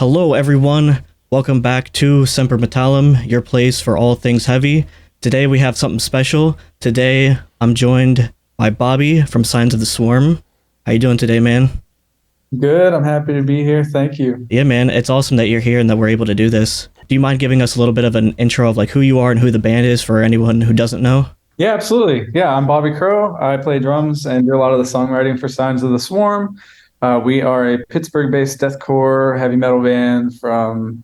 Hello, everyone. Welcome back to Semper Metallum, your place for all things heavy. Today we have something special. Today I'm joined by Bobby from Signs of the Swarm. How you doing today, man? Good. I'm happy to be here. Thank you. Yeah, man. It's awesome that you're here and that we're able to do this. Do you mind giving us a little bit of an intro of like who you are and who the band is for anyone who doesn't know? Yeah, absolutely. Yeah, I'm Bobby Crow. I play drums and do a lot of the songwriting for Signs of the Swarm. We are a Pittsburgh-based deathcore heavy metal band from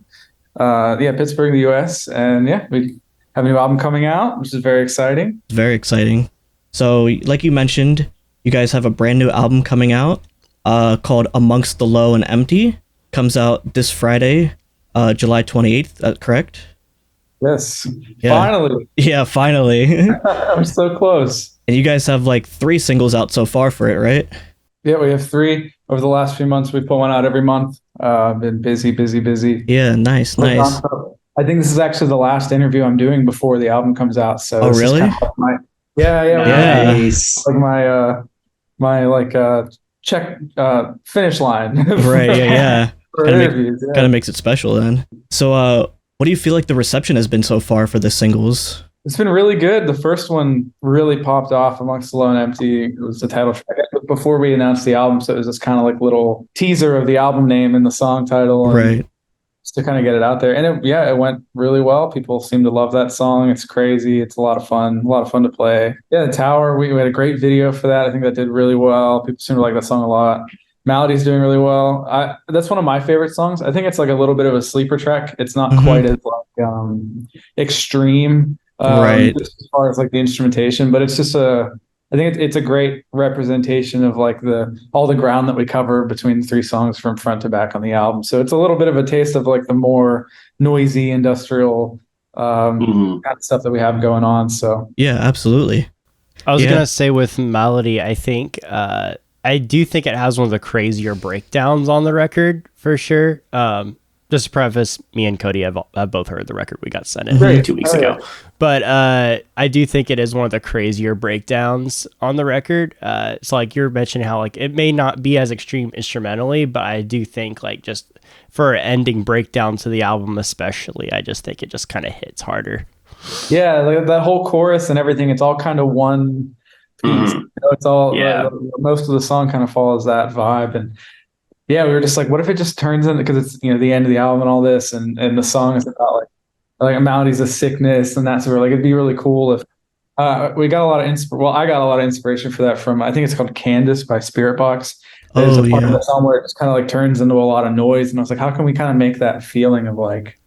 Pittsburgh, the U.S. And yeah, we have a new album coming out, which is very exciting. It's very exciting. So, like you mentioned, you guys have a brand new album coming out called Amongst the Low and Empty. Comes out this Friday, July 28th. That's correct? Yes. Yeah. Finally. Yeah, finally. I'm so close. And you guys have like 3 singles out so far for it, right? Yeah, we have 3 over the last few months. We put one out every month. Been busy. Yeah, nice. I think this is actually the last interview I'm doing before the album comes out. So oh, really? Yeah. Nice. Like my check finish line. Right. Yeah. For Kind interviews. of makes it special then. So, what do you feel like the reception has been so far for the singles? It's been really good. The first one really popped off, Amongst the Low and Empty. It was the title track before we announced the album. So it was this kind of like little teaser of the album name and the song title. Right. Just to kind of get it out there. And it went really well. People seem to love that song. It's crazy. It's a lot of fun to play. Yeah, The Tower, we had a great video for that. I think that did really well. People seem to like that song a lot. Melody's doing really well. That's one of my favorite songs. I think it's like a little bit of a sleeper track. It's not quite as like extreme. Right. Just as far as like the instrumentation, but it's just I think it's a great representation of like all the ground that we cover between the 3 songs from front to back on the album. So it's a little bit of a taste of like the more noisy industrial kind of stuff that we have going on. So yeah, absolutely. I was gonna say with Melody, I think I do think it has one of the crazier breakdowns on the record for sure. Just to preface, me and Cody have both heard the record we got sent in 2 weeks ago. But I do think it is one of the crazier breakdowns on the record. It's like you're mentioning how like it may not be as extreme instrumentally, but I do think like just for an ending breakdown to the album especially, I just think it just kind of hits harder. Yeah, like that whole chorus and everything, it's all kind of one piece. You know, it's all most of the song kind of follows that vibe. And yeah, we were just like, what if it just turns into, because it's, the end of the album and all this, and the song is about like a Melody's a sickness and that sort of, like, it'd be really cool if we got a lot of I got a lot of inspiration for that from, I think it's called Candace by Spirit Box. There's a part of the song where it just kind of like turns into a lot of noise, and I was like, how can we kind of make that feeling of like,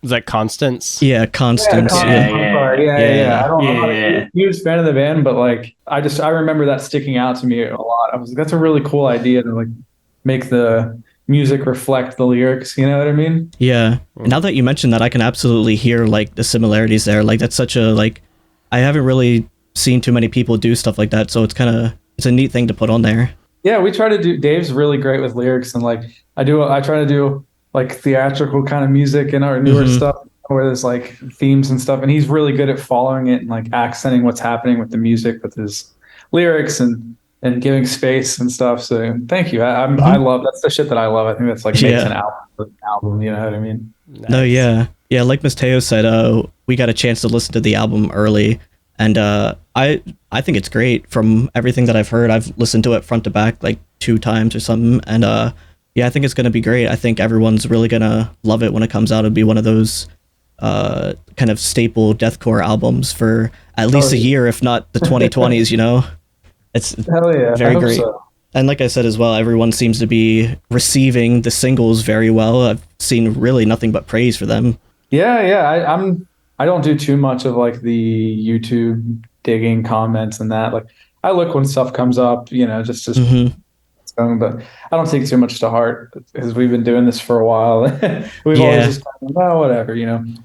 is that Constance? Yeah, Constance. Yeah. I'm not a huge fan of the band, but like I remember that sticking out to me a lot. I was like, that's a really cool idea to like make the music reflect the lyrics, you know what I mean? Yeah. Now that you mentioned that, I can absolutely hear like the similarities there. Like that's such a like I haven't really seen too many people do stuff like that, so it's a neat thing to put on there. Yeah, we try to do, Dave's really great with lyrics, and like I try to do like theatrical kind of music in our newer stuff where there's like themes and stuff, and he's really good at following it and like accenting what's happening with the music with his lyrics and giving space and stuff. So thank you. I love, that's the shit that I love. I think that's like makes an album, you know what I mean? Nice. No, yeah. Like Mateo said, we got a chance to listen to the album early, and I think it's great. From everything that I've heard, I've listened to it front to back like 2 times or something, and I think it's gonna be great. I think everyone's really gonna love it when it comes out. It'll be one of those kind of staple deathcore albums for at least a year, if not the 2020s. It's very great. So. And like I said as well, everyone seems to be receiving the singles very well. I've seen really nothing but praise for them. Yeah. I don't do too much of like the YouTube digging comments and that. Like I look when stuff comes up, just but I don't take too much to heart because we've been doing this for a while. We've always just whatever,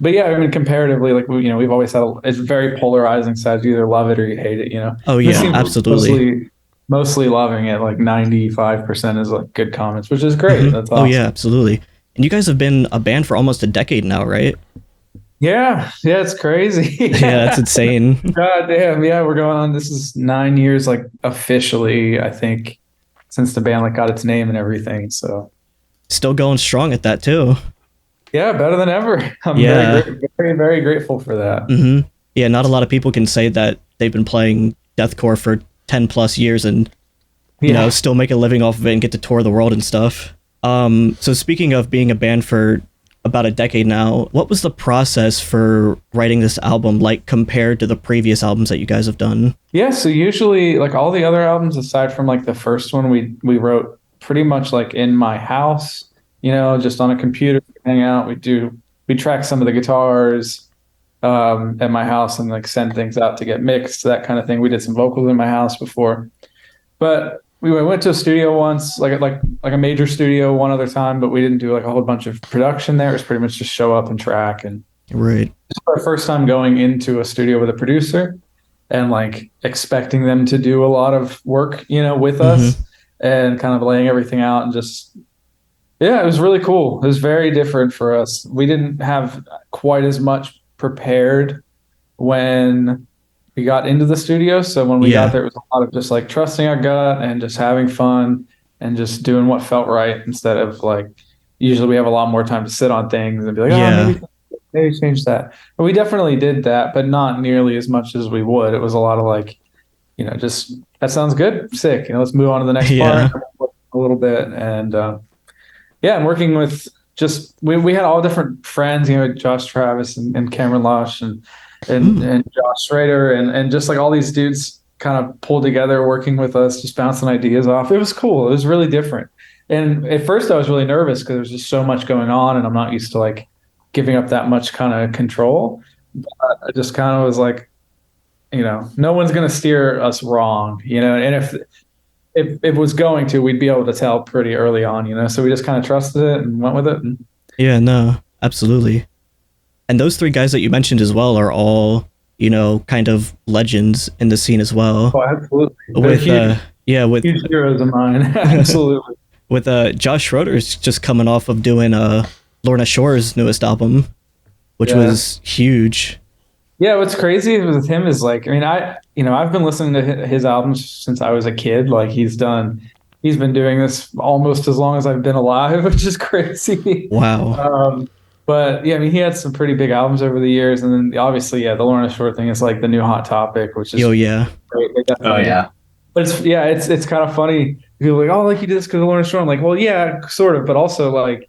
But yeah, I mean, comparatively, like we've always had it's very polarizing side. You either love it or you hate it. Oh yeah, absolutely. Mostly loving it. Like 95% is like good comments, which is great. That's awesome. Oh yeah, absolutely. And you guys have been a band for almost a decade now, right? Yeah, it's crazy. Yeah, that's insane. God damn, yeah, we're going on. This is 9 years, like officially, I think, since the band like got its name and everything. So still going strong at that too. Yeah, better than ever. I'm very, very grateful for that. Mm-hmm. Yeah, not a lot of people can say that they've been playing deathcore for 10 plus years and you know still make a living off of it and get to tour the world and stuff. So speaking of being a band for about a decade now, what was the process for writing this album like compared to the previous albums that you guys have done? Yeah, so usually like all the other albums aside from like the first one, we wrote pretty much like in my house, you know, just on a computer, hang out. We track some of the guitars at my house and like send things out to get mixed, that kind of thing. We did some vocals in my house before, but we went to a studio once, like a major studio one other time, but we didn't do like a whole bunch of production there. It was pretty much just show up and track. And right, it's our first time going into a studio with a producer and like expecting them to do a lot of work, you know, with us and kind of laying everything out and just, yeah, it was really cool. It was very different for us. We didn't have quite as much prepared when we got into the studio. So when we got there, it was a lot of just like trusting our gut and just having fun and just doing what felt right instead of like, usually we have a lot more time to sit on things and be like, oh, maybe change that. But we definitely did that, but not nearly as much as we would. It was a lot of like, you know, just that sounds good, sick. You know, let's move on to the next part a little bit. And and working with just we had all different friends, you know, Josh Travis and Cameron Losh and Josh Schrader and just like all these dudes kind of pulled together working with us, just bouncing ideas off. It was cool. It was really different. And at first I was really nervous because there's just so much going on and I'm not used to like giving up that much kind of control. But I just kind of was like, you know, no one's going to steer us wrong, you know, and if it was going to, we'd be able to tell pretty early on, you know, so we just kind of trusted it and went with it. Yeah, no, absolutely. And those three guys that you mentioned as well are all, you know, kind of legends in the scene as well. Oh, absolutely. With with huge heroes of mine. Absolutely. With Josh Schroeder's just coming off of doing Lorna Shore's newest album, which was huge. Yeah, what's crazy with him is like, I mean, I've been listening to his albums since I was a kid. Like he's been doing this almost as long as I've been alive, which is crazy. Wow. But yeah, I mean, he had some pretty big albums over the years, and then obviously, the Lorna Shore thing is like the new hot topic, which is great. But it's kind of funny. People are like, oh, like you did this because of Lorna Shore. I'm like, well, yeah, sort of, but also like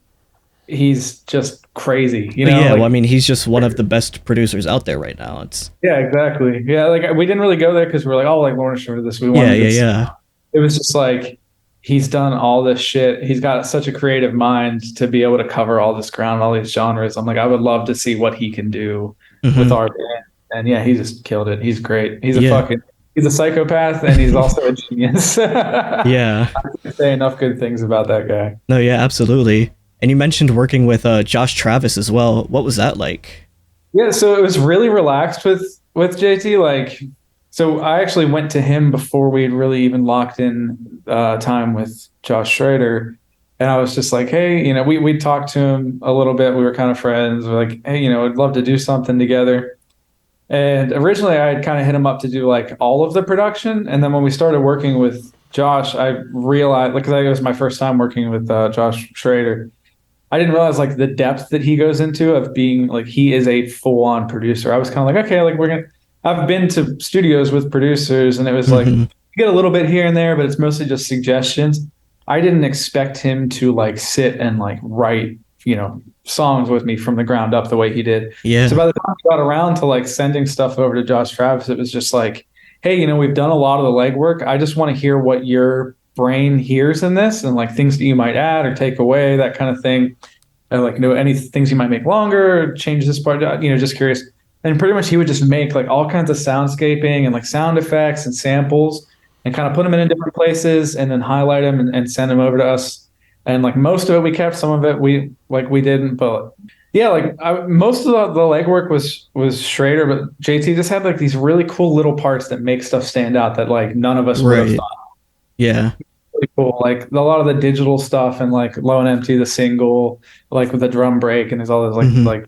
he's just crazy, you know? Yeah, well, I mean, he's just one of the best producers out there right now. Exactly. Yeah, like we didn't really go there because we're like, oh, like Lorna Shore did this. We wanted this. It was just like he's done all this shit. He's got such a creative mind to be able to cover all this ground, all these genres. I'm like, I would love to see what he can do with our band. And yeah, he just killed it. He's great. He's he's a psychopath and he's also a genius. Yeah. I can't say enough good things about that guy. No, yeah, absolutely. And you mentioned working with Josh Travis as well. What was that like? Yeah, so it was really relaxed with JT. Like, so I actually went to him before we'd really even locked in time with Josh Schrader. And I was just like, hey, you know, we talked to him a little bit. We were kind of friends. We're like, hey, you know, I'd love to do something together. And originally I had kind of hit him up to do like all of the production. And then when we started working with Josh, I realized, like, 'cause it was my first time working with Josh Schrader. I didn't realize like the depth that he goes into of being like, he is a full on producer. I was kind of like, okay, like I've been to studios with producers and it was like, you get a little bit here and there, but it's mostly just suggestions. I didn't expect him to like sit and like write, you know, songs with me from the ground up the way he did. Yeah. So by the time we got around to like sending stuff over to Josh Travis, it was just like, hey, you know, we've done a lot of the legwork. I just want to hear what your brain hears in this and like things that you might add or take away, that kind of thing. And like, you know, any things you might make longer, change this part, you know, just curious. And pretty much he would just make like all kinds of soundscaping and like sound effects and samples and kind of put them in different places and then highlight them and send them over to us. And like most of it we kept, some of it we didn't, but yeah, like most of the legwork was Schrader, but JT just had like these really cool little parts that make stuff stand out that like none of us would have thought. Yeah. Really cool. Like a lot of the digital stuff and like Low and Empty, the single, like with the drum break and there's all this like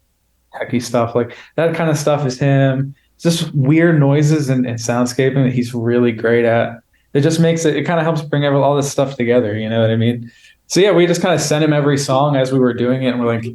techie stuff. Like that kind of stuff is him. It's just weird noises and soundscaping that he's really great at. It just makes it kind of helps bring all this stuff together. You know what I mean? So yeah, we just kind of sent him every song as we were doing it, and we're like,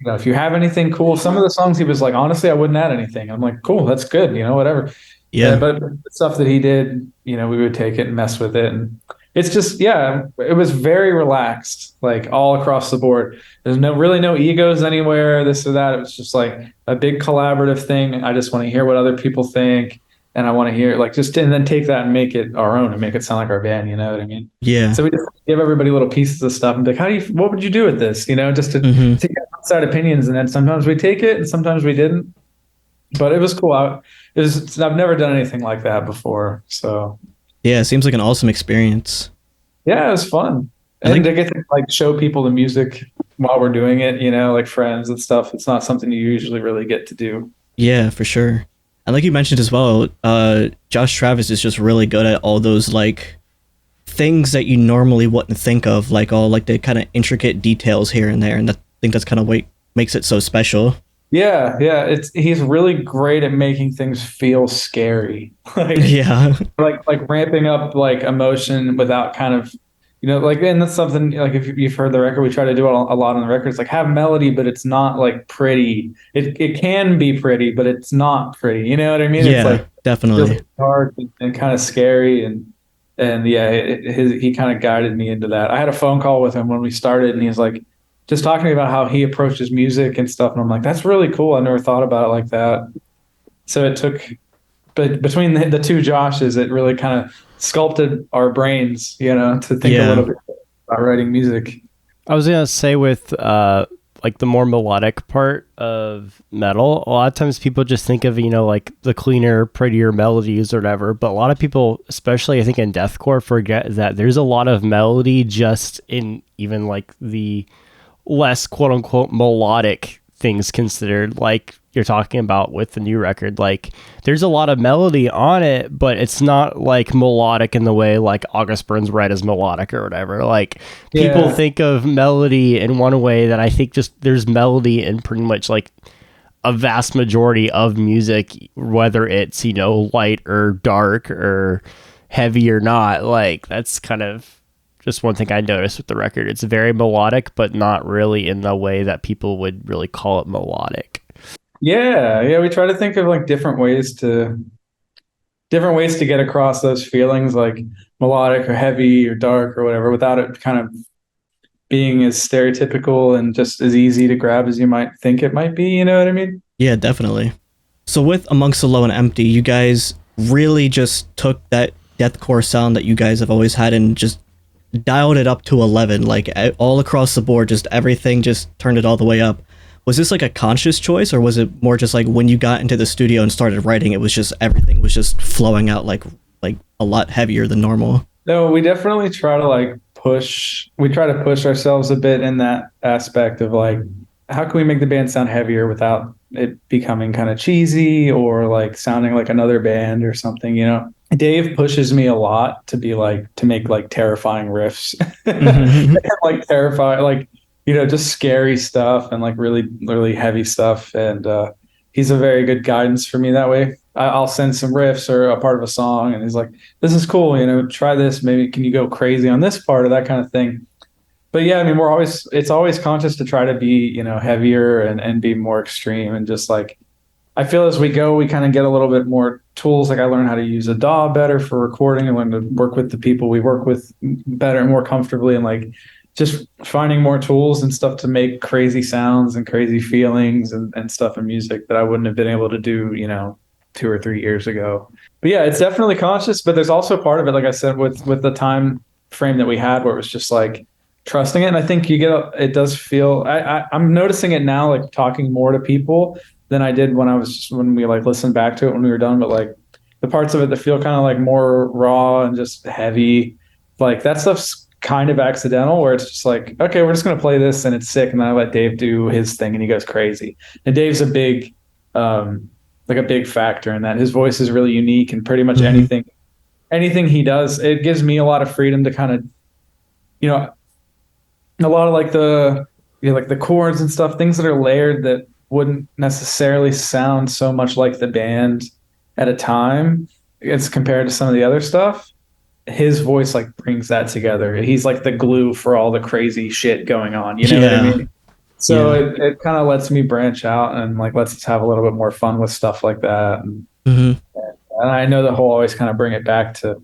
if you have anything cool. Some of the songs he was like, honestly, I wouldn't add anything. I'm like, cool, that's good, whatever. Yeah. But the stuff that he did, we would take it and mess with it, and it's just, yeah, it was very relaxed, like all across the board. There's really no egos anywhere, this or that. It was just like a big collaborative thing. I just want to hear what other people think, and I want to hear and then take that and make it our own and make it sound like our band. You know what I mean? Yeah. So we just give everybody little pieces of stuff and be like, what would you do with this? Just to get outside opinions, and then sometimes we take it and sometimes we didn't. But it was cool. I've never done anything like that before, so. Yeah, it seems like an awesome experience. Yeah, it was fun. And to get to show people the music while we're doing it, like friends and stuff, it's not something you usually really get to do. Yeah, for sure. And like you mentioned as well, Josh Travis is just really good at all those things that you normally wouldn't think of, all the kind of intricate details here and there. And I think that's kind of what makes it so special. Yeah, he's really great at making things feel scary. Yeah. Like ramping up emotion without kind of, and that's something if you've heard the record, we try to do it a lot on the records, have melody, but it's not pretty. It can be pretty, but it's not pretty. You know what I mean? Yeah, it's definitely really dark and kind of scary, and yeah, he kind of guided me into that. I had a phone call with him when we started, and he was just talking to me about how he approaches music and stuff. And I'm like, that's really cool. I never thought about it like that. So it took, but between the two Joshes, it really kind of sculpted our brains, to think a little bit about writing music. I was going to say with the more melodic part of metal, a lot of times people just think of, the cleaner, prettier melodies or whatever. But a lot of people, especially I think in deathcore, forget that there's a lot of melody just in even the less quote unquote melodic things considered, like you're talking about with the new record. There's a lot of melody on it, but it's not melodic in the way August Burns Red is melodic or whatever. People think of melody in one way that I think just there's melody in pretty much a vast majority of music, whether it's light or dark or heavy or not. That's kind of just one thing I noticed with the record. It's very melodic, but not really in the way that people would really call it melodic. Yeah. We try to think of different ways to get across those feelings, melodic or heavy or dark or whatever, without it kind of being as stereotypical and just as easy to grab as you might think it might be. You know what I mean? Yeah, definitely. So with Amongst the Low and Empty, you guys really just took that deathcore sound that you guys have always had and just dialed it up to 11, all across the board, just everything, just turned it all the way up. Was this a conscious choice, or was it more just when you got into the studio and started writing, it was just everything was just flowing out like a lot heavier than normal? No, we definitely try to push ourselves a bit in that aspect of how can we make the band sound heavier without it becoming kind of cheesy or sounding like another band or something. Dave pushes me a lot to be to make terrifying riffs, terrifying, just scary stuff and really, really heavy stuff. And he's a very good guidance for me that way. I'll send some riffs or a part of a song, and he's like, "This is cool, try this. Maybe can you go crazy on this part," or that kind of thing. But yeah, I mean, it's always conscious to try to be, heavier and be more extreme, and just I feel as we go, we kind of get a little bit more tools. I learn how to use a DAW better for recording, and learn to work with the people we work with better and more comfortably, and just finding more tools and stuff to make crazy sounds and crazy feelings and stuff in music that I wouldn't have been able to do, 2 or 3 years ago. But yeah, it's definitely conscious, but there's also part of it, like I said, with the time frame that we had, where it was just trusting it. And I think it does feel, I'm noticing it now, talking more to people than I did when we listened back to it when we were done. But the parts of it that feel kind of more raw and just heavy, that stuff's kind of accidental, where it's just okay, we're just going to play this and it's sick. And then I let Dave do his thing and he goes crazy. And Dave's a big, a big factor in that. His voice is really unique, and pretty much anything he does, it gives me a lot of freedom to kind of, a lot of the chords and stuff, things that are layered that wouldn't necessarily sound so much like the band at a time as compared to some of the other stuff. his voice like brings that together. He's like the glue for all the crazy shit going on. You know what I mean? So it kind of lets me branch out and like lets us have a little bit more fun with stuff like that. And I know that he'll always kind of bring it back to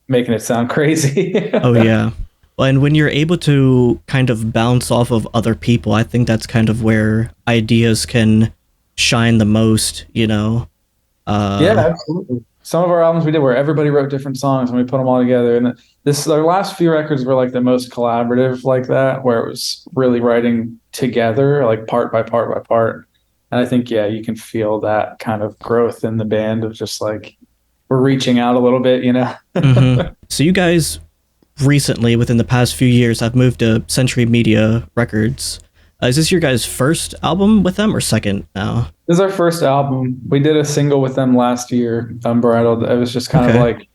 making it sound crazy. Oh yeah. Well, and when you're able to kind of bounce off of other people, I think that's kind of where ideas can shine the most, you know? Yeah, absolutely. Some of our albums we did where everybody wrote different songs and we put them all together. And our last few records were like the most collaborative like that, where it was really writing together, like part by part by part. And I think, yeah, you can feel that kind of growth in the band of just like, we're reaching out a little bit, you know? So you guys recently, within the past few years, have moved to Century Media Records. Is this your guys' first album with them or second now? This is our first album. We did a single with them last year, Unbridled. It was just kind of like,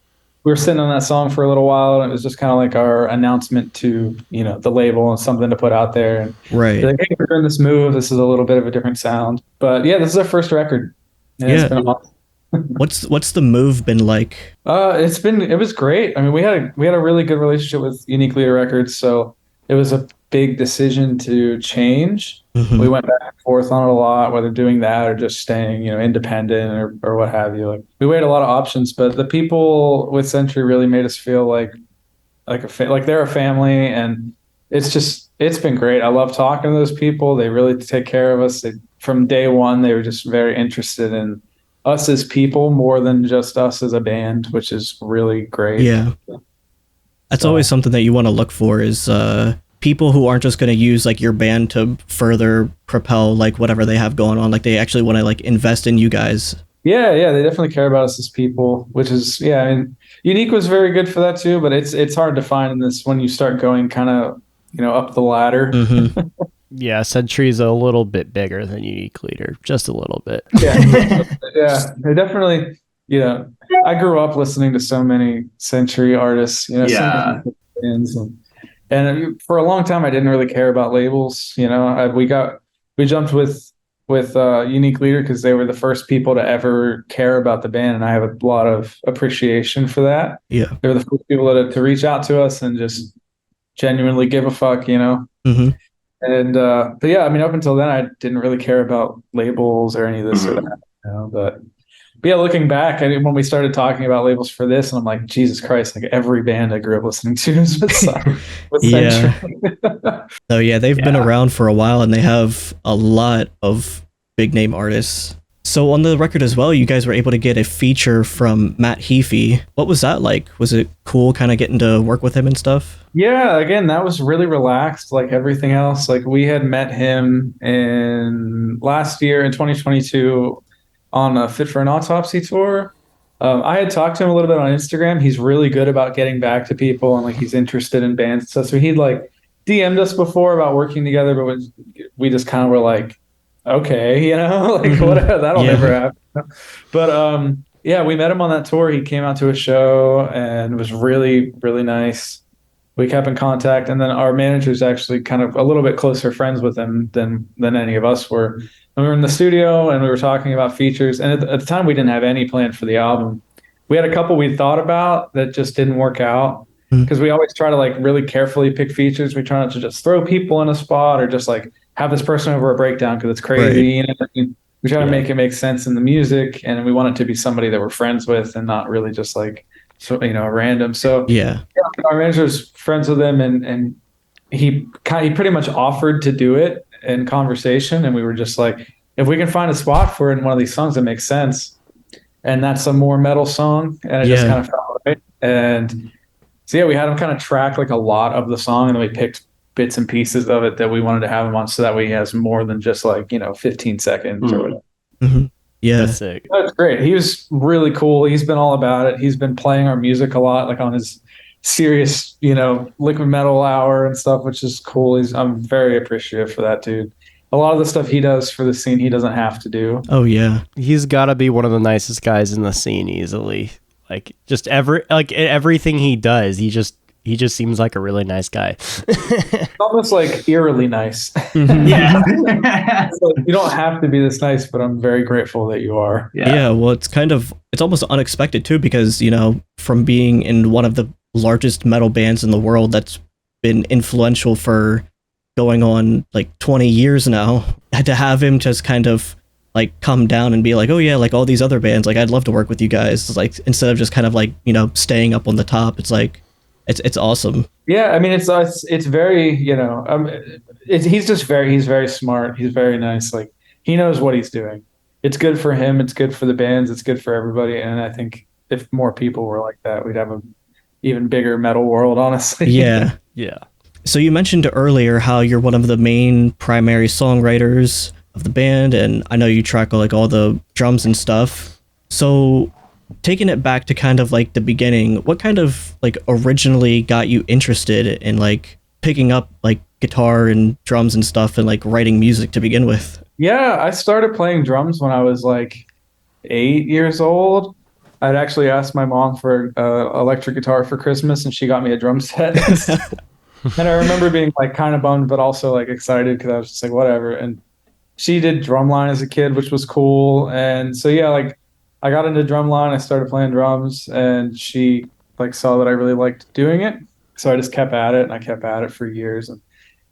we were sitting on that song for a little while, and it was just kind of like our announcement to, you know, the label and something to put out there. And right. Like, hey, we're doing this move. This is a little bit of a different sound. But yeah, this is our first record. And it's been awesome. What's the move been like? It was great. I mean, we had a really good relationship with Unique Leader Records, so it was a big decision to change. We went back and forth on it a lot, whether doing that or just staying, you know, independent or what have you. Like, we weighed a lot of options, but the people with Century really made us feel like they're a family, and it's been great. I love talking to those people. They really take care of us. From day one, they were just very interested in us as people more than just us as a band, which is really great. Yeah. That's always something that you want to look for is people who aren't just going to use like your band to further propel like whatever they have going on. Like they actually want to like invest in you guys. Yeah, they definitely care about us as people, which is, I mean, Unique was very good for that too, but it's hard to find in this when you start going kind of, you know, up the ladder. Yeah, Century's a little bit bigger than Unique Leader, just a little bit. Yeah, they definitely, you know, I grew up listening to so many Century artists, you know, bands, and for a long time I didn't really care about labels. You know, we jumped with Unique Leader because they were the first people to ever care about the band, and I have a lot of appreciation for that. Yeah, they were the first people to reach out to us and just genuinely give a fuck, you know. And but yeah, I mean, up until then, I didn't really care about labels or any of this or that, you know. But yeah, looking back, I mean, when we started talking about labels for this, and I'm like, Jesus Christ, like every band I grew up listening to is with Century. Oh yeah, they've been around for a while, and they have a lot of big name artists. So on the record as well, you guys were able to get a feature from Matt Heafy. What was that like? Was it cool kind of getting to work with him and stuff? Yeah, again, that was really relaxed like everything else. Like we had met him in last year in 2022 on a Fit for an Autopsy tour. I had talked to him a little bit on Instagram. He's really good about getting back to people and like he's interested in bands and stuff. So he'd like DM'd us before about working together, but we just kind of were like, okay, you know, like whatever, that'll never happen. But yeah, we met him on that tour. He came out to a show and it was really, really nice. We kept in contact, and then our manager's actually kind of a little bit closer friends with him than any of us were. And we were in the studio and we were talking about features. And at the time, we didn't have any plan for the album. We had a couple we thought about that just didn't work out because we always try to like really carefully pick features. We try not to just throw people in a spot or just like have this person over a breakdown because it's crazy. Right. You know? We try to make it make sense in the music, and we want it to be somebody that we're friends with and not really just like, so, you know, random. So yeah, our manager's friends with him, and he pretty much offered to do it in conversation, and we were just like, if we can find a spot for it in one of these songs that makes sense, and that's a more metal song, and it just kind of felt right. And so yeah, we had him kind of track like a lot of the song, and then we picked bits and pieces of it that we wanted to have him on, so that way he has more than just like, you know, 15 seconds or whatever. Yeah, that's sick. That's great. He was really cool. He's been all about it. He's been playing our music a lot, like on his serious, you know, liquid metal hour and stuff, which is cool. I'm very appreciative for that dude. A lot of the stuff he does for the scene, he doesn't have to do. Oh yeah, he's got to be one of the nicest guys in the scene easily. Like just everything he does, he just seems like a really nice guy. It's almost like eerily nice. Yeah. So you don't have to be this nice, but I'm very grateful that you are. Yeah, well, it's almost unexpected too, because, you know, from being in one of the largest metal bands in the world that's been influential for going on like 20 years now. To have him just kind of like come down and be like, oh yeah, like all these other bands, like I'd love to work with you guys. It's like instead of just kind of like, you know, staying up on the top, it's like it's awesome. Yeah, I mean it's very, you know, he's very smart. He's very nice. Like he knows what he's doing. It's good for him. It's good for the bands. It's good for everybody. And I think if more people were like that, we'd have a even bigger metal world, honestly. Yeah. Yeah. So you mentioned earlier how you're one of the main primary songwriters of the band, and I know you track like all the drums and stuff. So taking it back to kind of like the beginning, what kind of like originally got you interested in like picking up like guitar and drums and stuff and like writing music to begin with? Yeah, I started playing drums when I was like 8 years old. I'd actually asked my mom for electric guitar for Christmas, and she got me a drum set. And I remember being like kind of bummed, but also like excited because I was just like, whatever. And she did drumline as a kid, which was cool. And so, yeah, like I got into drumline, I started playing drums, and she like saw that I really liked doing it. So I just kept at it, and I kept at it for years. And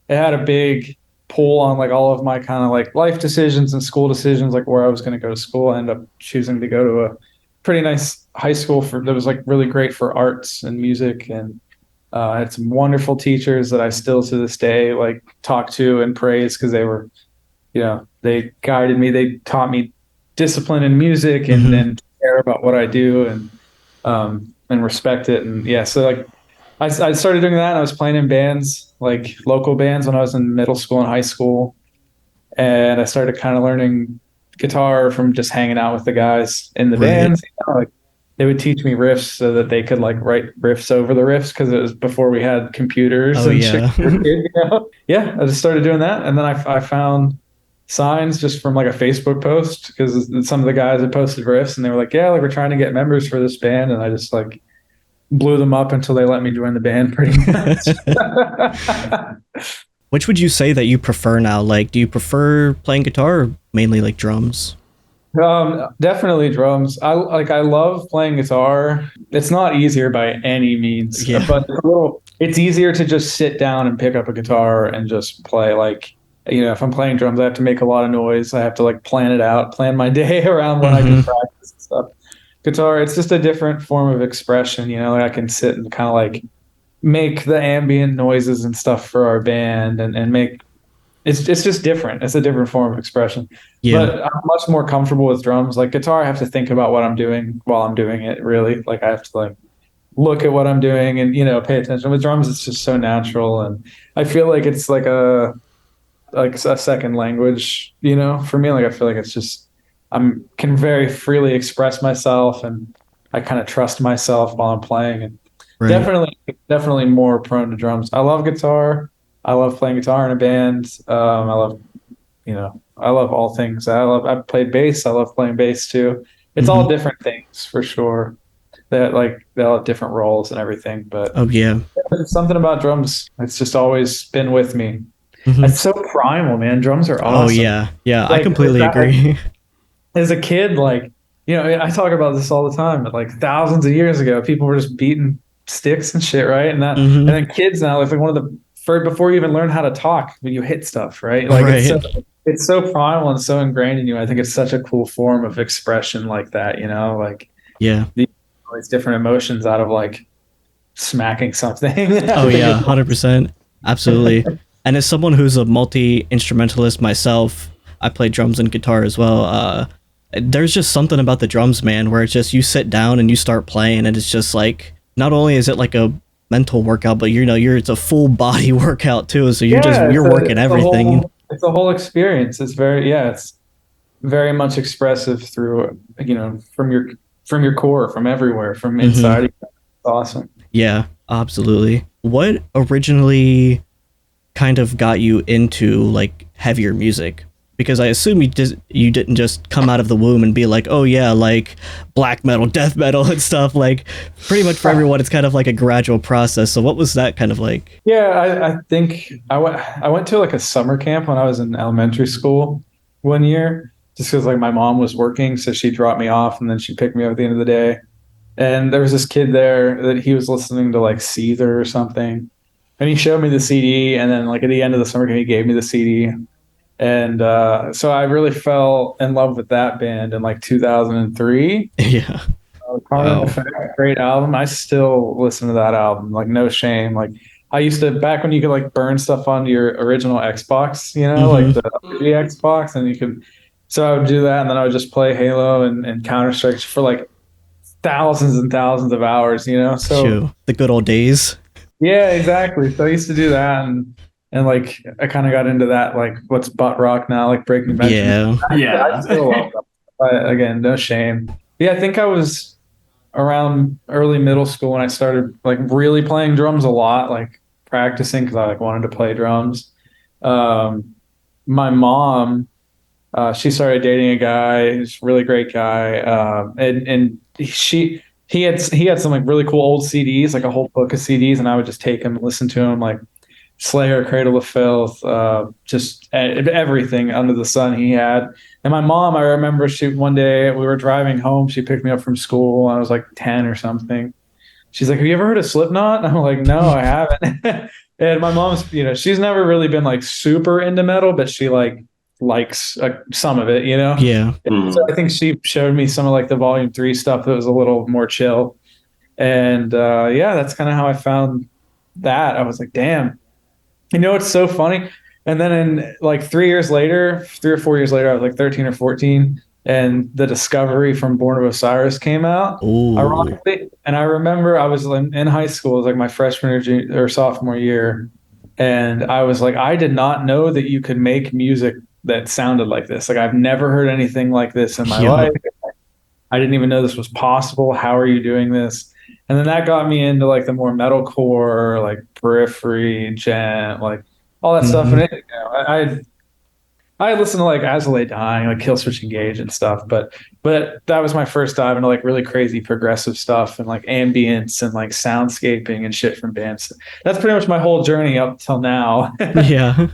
it had a big pull on like all of my kind of like life decisions and school decisions, like where I was going to go to school. I ended up choosing to go to a pretty nice high school that was like really great for arts and music. And I had some wonderful teachers that I still to this day like talk to and praise because they were, you know, they guided me. They taught me discipline in music and care about what I do and respect it. And yeah, so like I started doing that. And I was playing in bands, like local bands, when I was in middle school and high school. And I started kind of learning guitar from just hanging out with the guys in the bands. You know, like they would teach me riffs so that they could like write riffs over the riffs because it was before we had computers and shit. You know? Yeah, I just started doing that. And then I found signs just from like a Facebook post because some of the guys had posted riffs and they were like, yeah, like we're trying to get members for this band. And I just like blew them up until they let me join the band pretty much. Which would you say that you prefer now? Like, do you prefer playing guitar or mainly like drums? Definitely drums. I love playing guitar. It's not easier by any means, but it's easier to just sit down and pick up a guitar and just play. Like, you know, if I'm playing drums, I have to make a lot of noise. I have to like plan it out, plan my day around when I can practice and stuff. Guitar, it's just a different form of expression. You know, like I can sit and kind of like make the ambient noises and stuff for our band and make it's just different. It's a different form of expression. Yeah. But I'm much more comfortable with drums. Like guitar, I have to think about what I'm doing while I'm doing it, really. Like I have to like look at what I'm doing and, you know, pay attention. With drums, it's just so natural. And I feel like it's like a second language, you know, for me. Like I feel like it's just can very freely express myself and I kind of trust myself while I'm playing. And definitely more prone to drums. I love guitar. I love playing guitar in a band. I love all things. I played bass. I love playing bass too. It's all different things for sure. They'll have different roles and everything. But there's something about drums. It's just always been with me. It's so primal, man. Drums are awesome. Oh yeah. Like, I completely agree. As a kid, like, you know, I talk about this all the time, but like thousands of years ago, people were just beating sticks and shit, right? And that, and then kids now, it's like one of the before you even learn how to talk, when you hit stuff, right? Like it's so primal and so ingrained in you. I think it's such a cool form of expression like that, you know, like all these different emotions out of like smacking something. Oh yeah, 100%, absolutely. And as someone who's a multi-instrumentalist myself, I play drums and guitar as well. There's just something about the drums, man, where it's just you sit down and you start playing, and it's just like not only is it like a mental workout, but it's a full body workout too. So you're working everything. It's a whole experience. It's it's very much expressive through, you know, from your core, from everywhere, from inside. It's awesome. Yeah, absolutely. What originally kind of got you into like heavier music? Because I assume you didn't just come out of the womb and be like, oh yeah, like black metal, death metal and stuff. Like pretty much for everyone, it's kind of like a gradual process. So what was that kind of like? Yeah, I think I went to like a summer camp when I was in elementary school one year, just because like my mom was working. So she dropped me off and then she picked me up at the end of the day. And there was this kid there that he was listening to like Seether or something. And he showed me the CD, and then like at the end of the summer camp, he gave me the CD. And so I really fell in love with that band in like 2003. Yeah. Carmen Wow. Effect, great album. I still listen to that album, like no shame. Like I used to back when you could like burn stuff onto your original Xbox, like Hmm. the Xbox, and you could. So I would do that, and then I would just play Halo and Counter Strike for like thousands and thousands of hours. So Shoot. The good old days. yeah, exactly. So I used to do that, and like I kind of got into that, like what's butt rock now, like Breaking Benjamin. Yeah. I still love that. But again, no shame. Yeah, I think I was around early middle school when I started like really playing drums a lot, like practicing because I like wanted to play drums. My mom, she started dating a guy who's a really great guy, and he had some like really cool old CDs, like a whole book of CDs, and I would just take him and listen to him, like Slayer, Cradle of Filth, just everything under the sun he had. And my mom, I remember one day we were driving home. She picked me up from school. I was like 10 or something. She's like, "Have you ever heard of Slipknot?" And I'm like, "No, I haven't." And my mom's, she's never really been like super into metal, but she like likes some of it. Yeah. So I think she showed me some of like the Volume 3 stuff that was a little more chill. And yeah, that's kind of how I found that. I was like, damn. It's so funny. And then in like 3 years later, 3 or 4 years later, I was like 13 or 14, and the Discovery from Born of Osiris came out, Ooh. ironically. And I remember I was in high school, it was like my freshman or sophomore year. And I was like, I did not know that you could make music that sounded like this. Like I've never heard anything like this in my Yeah. life. I didn't even know this was possible. How are you doing this? And then that got me into like the more metalcore, like Periphery, Gent, like all that stuff. Hmm. And I listened to like As I Lay Dying, like Killswitch Engage and stuff. But that was my first dive into like really crazy progressive stuff and like ambience and like soundscaping and shit from bands. That's pretty much my whole journey up till now. Yeah.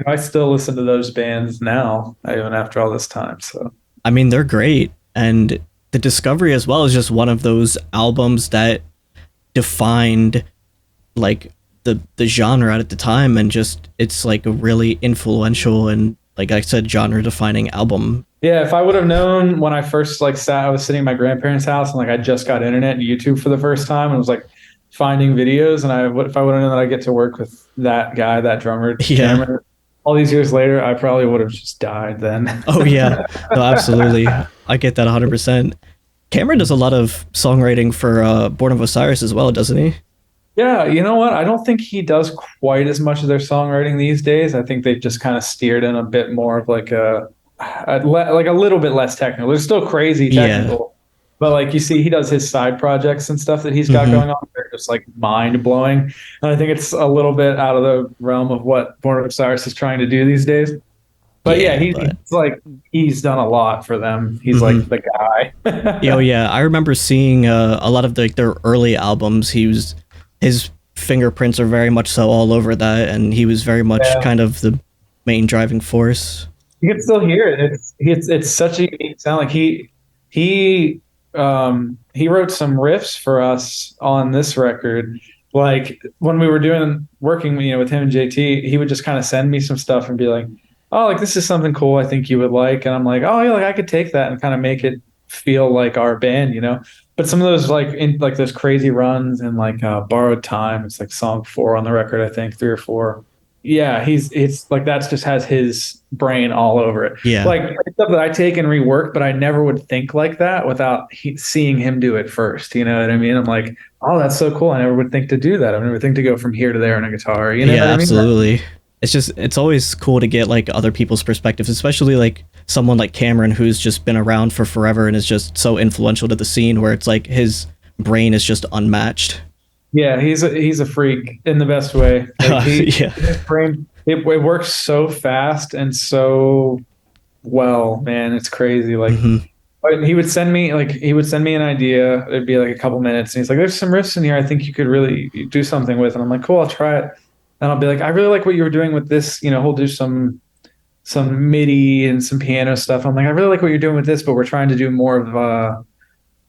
I still listen to those bands now, even after all this time. So I mean, they're great. And the Discovery as well is just one of those albums that defined like the genre at the time, and just it's like a really influential and, like I said, genre defining album. yeah, if I would have known when I first like I was sitting at my grandparents' house and like I just got internet and YouTube for the first time and was like finding videos, and if I would have known that I get to work with that guy, that drummer, Yeah. Cameron, all these years later, I probably would have just died then. Oh yeah. No, absolutely. I get that 100%. Cameron does a lot of songwriting for Born of Osiris as well, doesn't he? Yeah, you know what? I don't think he does quite as much of their songwriting these days. I think they've just kind of steered in a bit more of like like a little bit less technical. They're still crazy Yeah. technical, but like you see, he does his side projects and stuff that he's got Hmm. going on. They're just like mind blowing, and I think it's a little bit out of the realm of what Born of Osiris is trying to do these days. But yeah, Yeah, but he's like he's done a lot for them. He's mhm. like the guy. Yeah, oh yeah, I remember seeing a lot of their early albums. His fingerprints are very much so all over that, and he was very much Yeah. kind of the main driving force. You can still hear it. It's such a unique sound. Like he wrote some riffs for us on this record. Like when we were working, with him and JT, he would just kind of send me some stuff and be like, "Oh, like this is something cool. I think you would like." And I'm like, "Oh yeah, like I could take that and kind of make it feel like our band." But some of those like those crazy runs and like Borrowed Time. It's like song 4 on the record, I think 3 or 4. Yeah, it's like that's just has his brain all over it. Yeah, Like stuff that I take and rework, but I never would think like that without seeing him do it first. You know what I mean? I'm like, oh, that's so cool. I never would think to do that. I never think to go from here to there on a guitar. You know yeah, what I mean? absolutely. It's always cool to get like other people's perspectives, especially like someone like Cameron who's just been around for forever and is just so influential to the scene, where it's like his brain is just unmatched. Yeah, he's a freak in the best way. Like Yeah. his brain, it works so fast and so well, man. It's crazy. Like Hmm. but he would send me an idea. It'd be like a couple minutes, and he's like, "There's some riffs in here. I think you could really do something with." And I'm like, "Cool, I'll try it." And I'll be like, "I really like what you were doing with this." He'll do some MIDI and some piano stuff. I'm like, "I really like what you're doing with this, but we're trying to do more of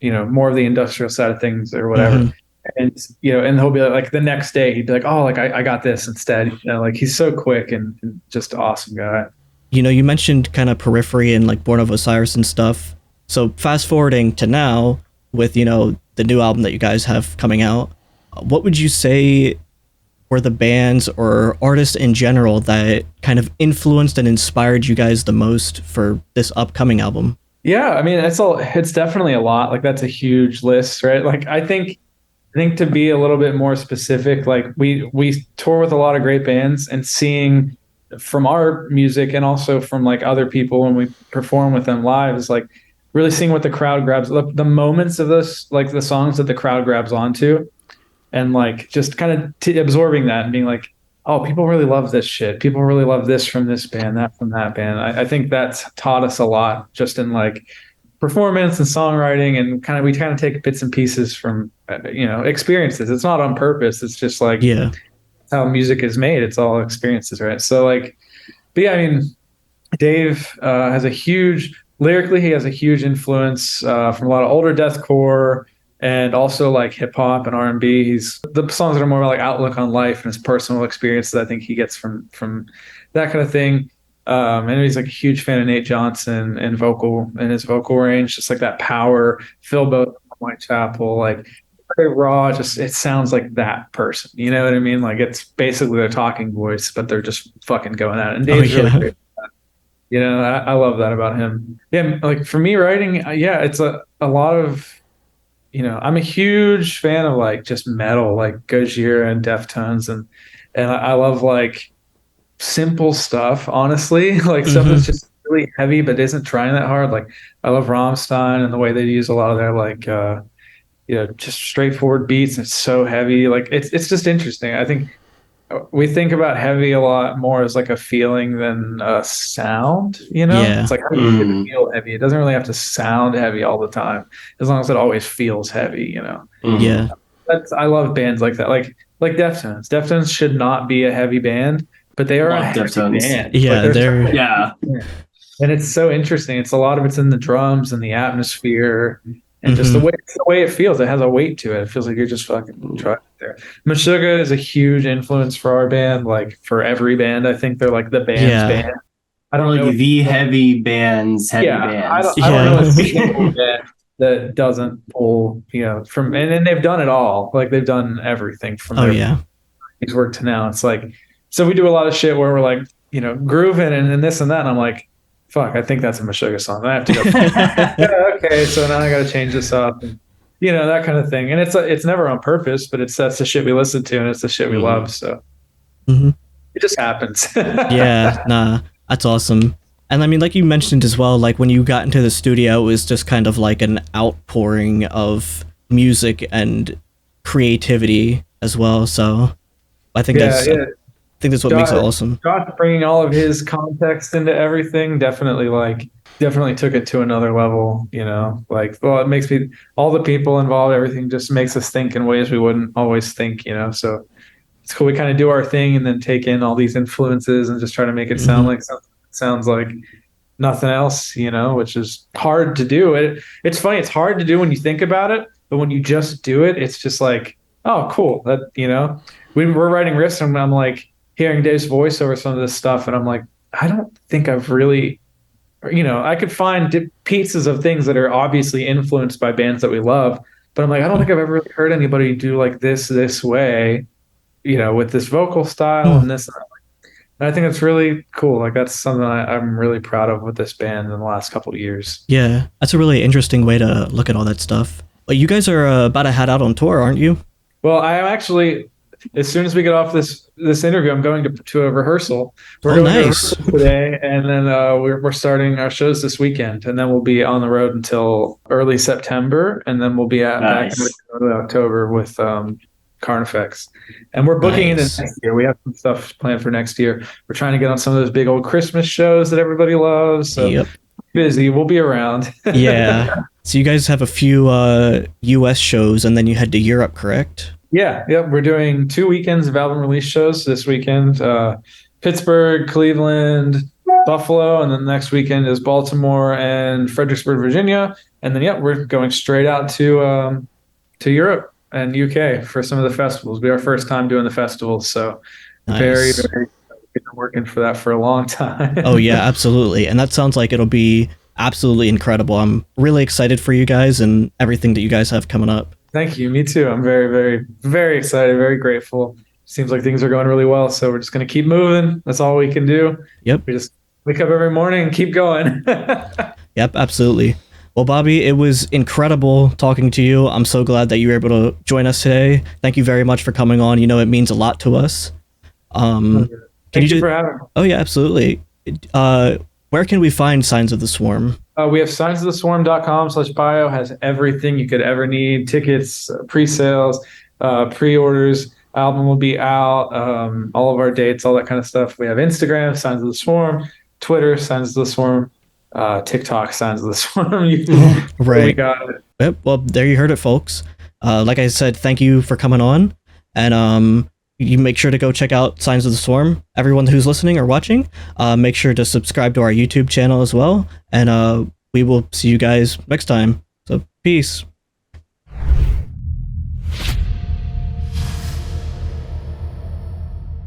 more of the industrial side of things or whatever. Mm-hmm. And and he'll be like the next day he'd be like, oh, like I got this instead. Like he's so quick and just an awesome guy. You mentioned kind of Periphery and like Born of Osiris and stuff. So fast forwarding to now with the new album that you guys have coming out, what would you say were the bands or artists in general that kind of influenced and inspired you guys the most for this upcoming album? Yeah, I mean, it's definitely a lot. Like that's a huge list, right? Like I think to be a little bit more specific, like we tour with a lot of great bands, and seeing from our music and also from like other people when we perform with them live is like really seeing what the crowd grabs, the moments of this, like the songs that the crowd grabs onto, and like just kind of absorbing that and being like, oh, people really love this shit. People really love this from this band, that from that band. I think that's taught us a lot just in like performance and songwriting, and we kind of take bits and pieces from experiences. It's not on purpose. It's just like how music is made. It's all experiences, right? So like, but yeah, I mean, Dave has a huge lyrically. He has a huge influence from a lot of older deathcore and also like hip hop and R&B. He's the songs that are more like outlook on life and his personal experiences. I think he gets from that kind of thing. And he's like a huge fan of Nate Johnson and his vocal range, just like that power. Phil Bode, Whitechapel, like very raw. Just it sounds like that person. You know what I mean? Like it's basically their talking voice, but they're just fucking going at it. And Dave's really great. I love that about him. Yeah, like for me writing, it's a lot of. I'm a huge fan of like just metal, like Gojira and Deftones, and I love like simple stuff, honestly. Like stuff that's just really heavy but isn't trying that hard. Like I love Rammstein and the way they use a lot of their like just straightforward beats. And it's so heavy. Like it's just interesting. I think we think about heavy a lot more as like a feeling than a sound, It's like how do you feel heavy? It doesn't really have to sound heavy all the time, as long as it always feels heavy, Yeah. I love bands like that. Like Deftones. Deftones should not be a heavy band, but they are a heavy band. Yeah, like they're and it's so interesting. It's a lot of it's in the drums and the atmosphere. And just the way it feels, it has a weight to it. It feels like you're just fucking trying there. Meshuggah is a huge influence for our band, like for every band. I think they're like the band's band. I don't know the heavy bands, bands. I don't know a single band that doesn't pull, from, and they've done it all. Like they've done everything from their work to now. It's like, so we do a lot of shit where we're like, grooving and this and that. And I'm like, fuck, I think that's a Meshuggah song. I have to go. Okay, so now I got to change this up, and that kind of thing. And it's never on purpose, but that's the shit we listen to, and it's the shit we love. So it just happens. Yeah, nah, that's awesome. And I mean, like you mentioned as well, like when you got into the studio, it was just kind of like an outpouring of music and creativity as well. So I think that's what makes it awesome. Josh bringing all of his context into everything definitely took it to another level, like, well, it makes me, all the people involved, everything just makes us think in ways we wouldn't always think, so it's cool. We kind of do our thing and then take in all these influences and just try to make it sound like something that sounds like nothing else, which is hard to do. It's funny. It's hard to do when you think about it, but when you just do it, it's just like, oh, cool. That, we're writing riffs and I'm like, hearing Dave's voice over some of this stuff, and I'm like, I don't think I've really, I could find pieces of things that are obviously influenced by bands that we love, but I'm like, I don't think I've ever really heard anybody do like this way, with this vocal style and this. And I think it's really cool. Like that's something I'm really proud of with this band in the last couple of years. Yeah, that's a really interesting way to look at all that stuff. But you guys are about to head out on tour, aren't you? Well, I am actually. As soon as we get off this interview, I'm going to a rehearsal. We're going to rehearsal today, and then we're starting our shows this weekend, and then we'll be on the road until early September, and then we'll be back in October with Carnifex. And we're booking into next year. We have some stuff planned for next year. We're trying to get on some of those big old Christmas shows that everybody loves. So busy. We'll be around. Yeah. So you guys have a few U.S. shows, and then you head to Europe, correct? Yeah. We're doing 2 weekends of album release shows this weekend. Pittsburgh, Cleveland, Buffalo, and then the next weekend is Baltimore and Fredericksburg, Virginia, and then we're going straight out to Europe and UK for some of the festivals. It'll be our first time doing the festivals, so very, Nice. very been working for that for a long time. Oh yeah, absolutely. And that sounds like it'll be absolutely incredible. I'm really excited for you guys and everything that you guys have coming up. Thank you. Me too. I'm very, very, very excited, very grateful. Seems like things are going really well, so we're just going to keep moving. That's all we can do. Yep. We just wake up every morning and keep going. Yep, absolutely. Well, Bobby, it was incredible talking to you. I'm so glad that you were able to join us today. Thank you very much for coming on. You know, it means a lot to us. Thank you for having me. Oh yeah, absolutely. Where can we find Signs of the Swarm? We have signsoftheswarm.com/bio, has everything you could ever need: tickets, pre-sales, pre-orders. Album will be out, all of our dates, all that kind of stuff. We have Instagram, Signs of the Swarm, Twitter, Signs of the Swarm, TikTok, Signs of the Swarm. Right. We got it. Yep. Well, there you heard it, folks. Like I said, thank you for coming on, and you make sure to go check out Signs of the Swarm. Everyone who's listening or watching, make sure to subscribe to our YouTube channel as well, and we will see you guys next time. So, peace.